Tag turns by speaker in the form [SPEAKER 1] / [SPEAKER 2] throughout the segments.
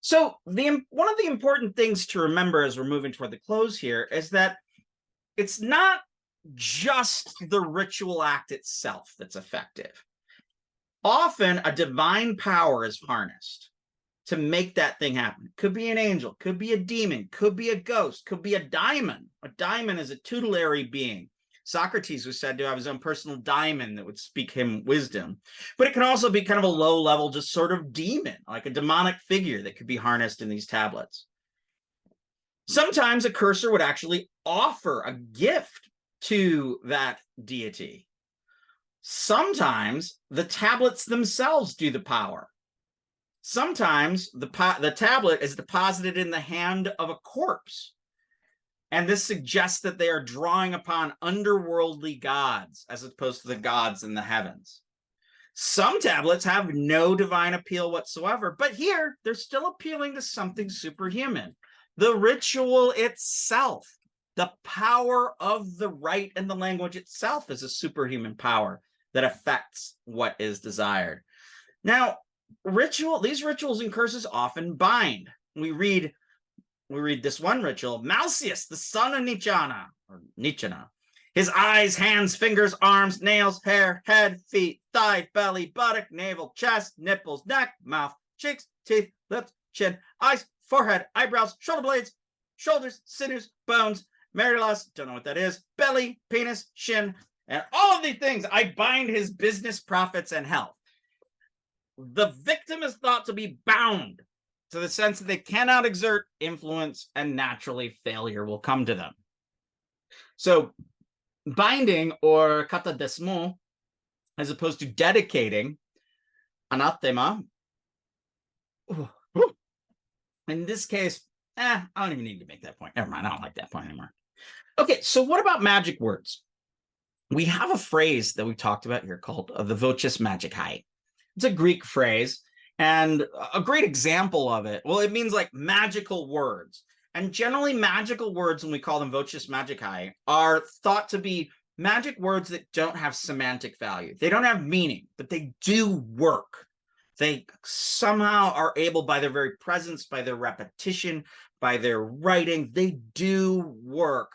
[SPEAKER 1] So one of the important things to remember as we're moving toward the close here is that it's not just the ritual act itself that's effective. Often a divine power is harnessed to make that thing happen. Could be an angel, could be a demon, could be a ghost, could be a daimon. A daimon is a tutelary being. Socrates was said to have his own personal daimon that would speak him wisdom. But it can also be kind of a low level, just sort of demon, like a demonic figure that could be harnessed in these tablets. Sometimes a cursor would actually offer a gift to that deity. Sometimes the tablets themselves do the power. Sometimes the tablet is deposited in the hand of a corpse. And this suggests that they are drawing upon underworldly gods as opposed to the gods in the heavens. Some tablets have no divine appeal whatsoever, but here they're still appealing to something superhuman. The ritual itself, the power of the rite and the language itself is a superhuman power that affects what is desired. Now, these rituals and curses often bind. We read this one ritual, Malseus, the son of Nichana, or Nichana. His eyes, hands, fingers, arms, nails, hair, head, feet, thigh, belly, buttock, navel, chest, nipples, neck, mouth, cheeks, teeth, lips, chin, eyes, forehead, eyebrows, shoulder blades, shoulders, sinews, bones, medulla, don't know what that is, belly, penis, shin, and all of these things. I bind his business, profits, and health. The victim is thought to be bound to the sense that they cannot exert influence, and naturally failure will come to them. So binding, or katadesmo, as opposed to dedicating, anathema, in this case, I don't even need to make that point. Never mind, I don't like that point anymore. Okay, so what about magic words? We have a phrase that we talked about here called the vocis magicae. It's a Greek phrase, and a great example of it, well, it means like magical words. And generally magical words, when we call them vocis magicae, are thought to be magic words that don't have semantic value. They don't have meaning, but they do work. They somehow are able, by their very presence, by their repetition, by their writing, they do work.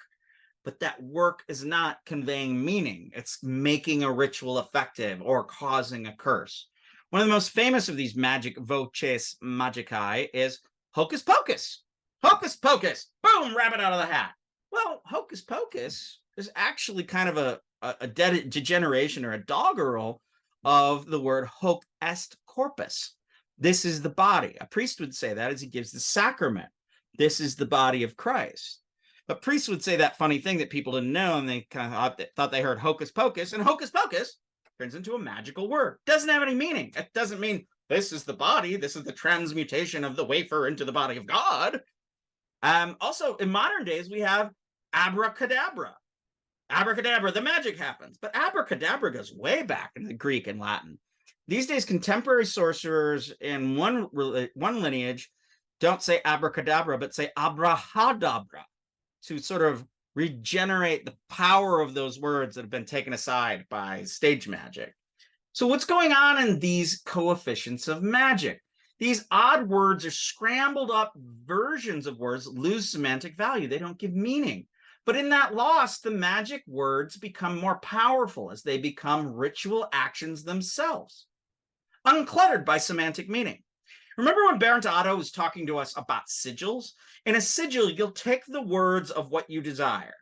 [SPEAKER 1] But that work is not conveying meaning. It's making a ritual effective or causing a curse. One of the most famous of these magic voces magicae is hocus pocus. Hocus pocus, boom, rabbit out of the hat. Well, hocus pocus is actually kind of a degeneration or a doggerel of the word hoc est corpus. This is the body. A priest would say that as he gives the sacrament. This is the body of Christ. But priests would say that funny thing that people didn't know, and they kind of thought they heard hocus pocus, and hocus pocus turns into a magical word. Doesn't have any meaning. It doesn't mean this is the body, this is the transmutation of the wafer into the body of God. Also, in modern days, we have abracadabra. Abracadabra, the magic happens. But abracadabra goes way back into the Greek and Latin. These days, contemporary sorcerers in one lineage don't say abracadabra, but say abrahadabra, to sort of regenerate the power of those words that have been taken aside by stage magic. So what's going on in these coefficients of magic? These odd words are scrambled up versions of words, lose semantic value. They don't give meaning. But in that loss, the magic words become more powerful as they become ritual actions themselves, uncluttered by semantic meaning. Remember when Bernd Otto was talking to us about sigils? In a sigil, you'll take the words of what you desire,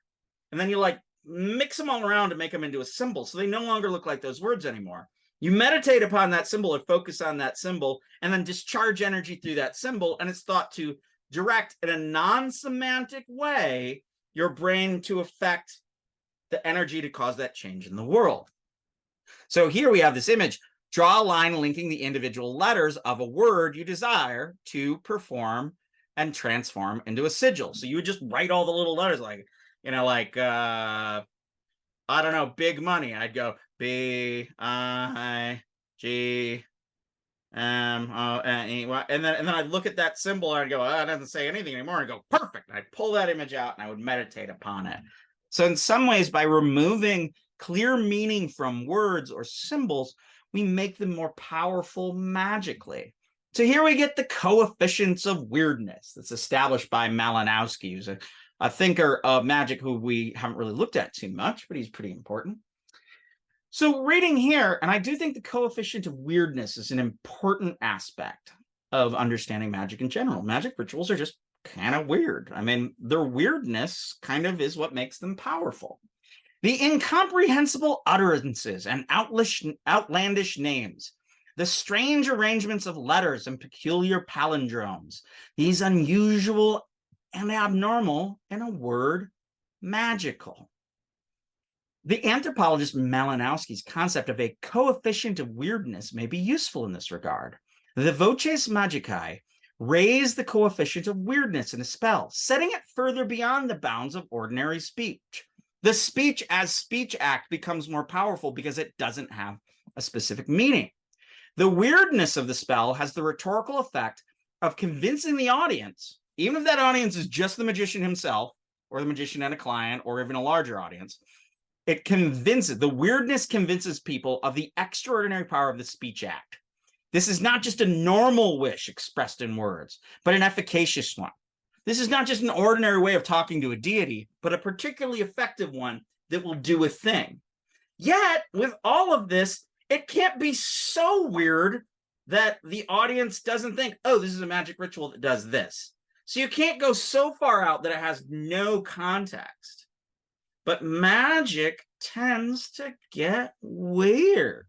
[SPEAKER 1] and then you like mix them all around to make them into a symbol, so they no longer look like those words anymore. You meditate upon that symbol or focus on that symbol, and then discharge energy through that symbol, and it's thought to direct in a non-semantic way your brain to affect the energy to cause that change in the world. So here we have this image. Draw a line linking the individual letters of a word you desire to perform and transform into a sigil. So you would just write all the little letters, like, I don't know, big money. I'd go B-I-G-M-O-N-E, and then I'd look at that symbol and I'd go, oh, it doesn't say anything anymore. And I'd go, perfect. And I'd pull that image out and I would meditate upon it. So in some ways, by removing clear meaning from words or symbols, we make them more powerful magically. So here we get the coefficients of weirdness that's established by Malinowski, who's a thinker of magic who we haven't really looked at too much, but he's pretty important. So reading here, and I do think the coefficient of weirdness is an important aspect of understanding magic in general. Magic rituals are just kind of weird. I mean, their weirdness kind of is what makes them powerful. The incomprehensible utterances and outlandish names, the strange arrangements of letters and peculiar palindromes, these unusual and abnormal, in a word, magical. The anthropologist Malinowski's concept of a coefficient of weirdness may be useful in this regard. The voces magicae raise the coefficient of weirdness in a spell, setting it further beyond the bounds of ordinary speech. The speech as speech act becomes more powerful because it doesn't have a specific meaning. The weirdness of the spell has the rhetorical effect of convincing the audience, even if that audience is just the magician himself, or the magician and a client, or even a larger audience, the weirdness convinces people of the extraordinary power of the speech act. This is not just a normal wish expressed in words, but an efficacious one. This is not just an ordinary way of talking to a deity, but a particularly effective one that will do a thing. Yet, with all of this, it can't be so weird that the audience doesn't think, oh, this is a magic ritual that does this. So you can't go so far out that it has no context. But magic tends to get weird.